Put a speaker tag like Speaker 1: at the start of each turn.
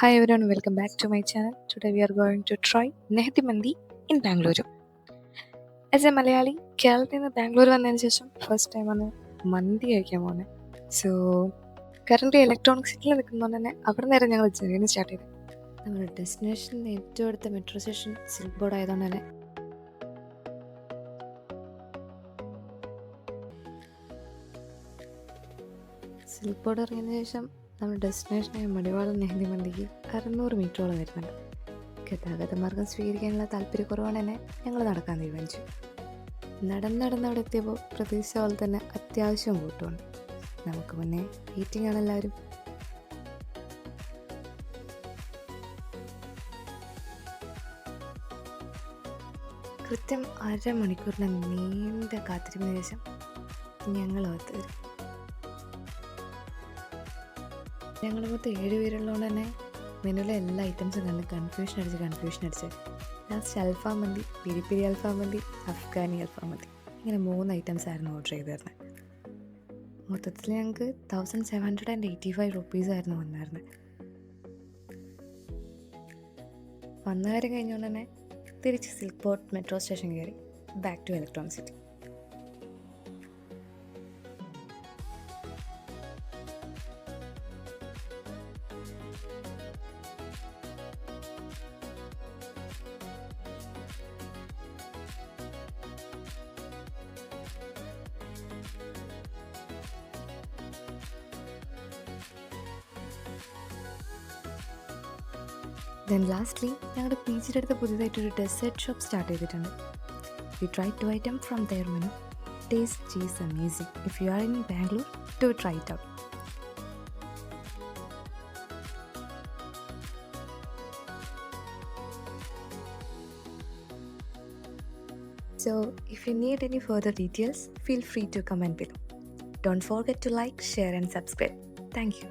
Speaker 1: Hi everyone, welcome back to my channel. Today we are going to try Nehdi Mandi in Bangalore. As a Malayali, കേരളത്തിൽ നിന്ന് ബാംഗ്ലൂർ വന്നതിന് ശേഷം first ടൈമാണ് മന്തി കഴിക്കാൻ പോകുന്നത്. സോ കറൻറ്റ് ഇലക്ട്രോണിക് സിറ്റിയിൽ നിൽക്കുന്നതുകൊണ്ട് തന്നെ അവിടെ നേരം ഞങ്ങൾ ജേർണി സ്റ്റാർട്ട് ചെയ്തു. നമ്മുടെ ഡെസ്റ്റിനേഷനിൽ ഏറ്റവും അടുത്ത മെട്രോ സ്റ്റേഷൻ സിൽക്ക് ബോർഡ് ആയതുകൊണ്ട് തന്നെ സിൽക്ക് ബോർഡ് ഇറങ്ങിയതിന് ശേഷം നമ്മുടെ ഡെസ്റ്റിനേഷനായ മടിവാളം നെഹ്ദി മന്തിക്ക് 600 മീറ്ററോളം വരുന്നുണ്ട്. ഗതാഗത മാർഗം സ്വീകരിക്കാനുള്ള താല്പര്യക്കുറവാണ് തന്നെ ഞങ്ങൾ നടക്കാൻ തീരുമാനിച്ചു. നടന്നവിടെ എത്തിയപ്പോൾ പ്രതീക്ഷ പോലെ തന്നെ അത്യാവശ്യം കൂട്ടുമുണ്ട്. നമുക്ക് മുന്നേ വെയിറ്റിംഗ് ആണ് എല്ലാവരും. കൃത്യം അരമണിക്കൂറിന് നീണ്ട കാത്തിരിപ്പിന് ശേഷം ഞങ്ങൾ അകത്ത് ഞങ്ങൾ മൊത്തം 7 പേരുള്ളതുകൊണ്ട് തന്നെ മെനുവിലെ എല്ലാ ഐറ്റംസും കണ്ട് കൺഫ്യൂഷൻ അടിച്ച് ലാസ്റ്റ് അൽഫാം മന്തി, പിരി അൽഫാം മന്തി, അഫ്ഗാനി അൽഫാം മന്തി, ഇങ്ങനെ 3 ഐറ്റംസ് ആയിരുന്നു ഓർഡർ ചെയ്തിരുന്നത്. മൊത്തത്തിൽ ഞങ്ങൾക്ക് 1785 റുപ്പീസായിരുന്നു വന്നായിരുന്നത്. വന്ന കാര്യം കഴിഞ്ഞുകൊണ്ട് തന്നെ തിരിച്ച് സിൽക്ക് ബോർഡ് മെട്രോ സ്റ്റേഷൻ കയറി back to electronic city. Then lastly ഞങ്ങളുടെ പി ജിയുടെ അടുത്ത് പുതിയതായിട്ടൊരു ഡെസേർട്ട് ഷോപ്പ് സ്റ്റാർട്ട് ചെയ്തിട്ടുണ്ട്. We try 2 items from there menu. Taste is amazing. If you are in Bangalore, to try it out. So, if you need any further details, feel free to comment below. Don't forget to like, share and subscribe. Thank you.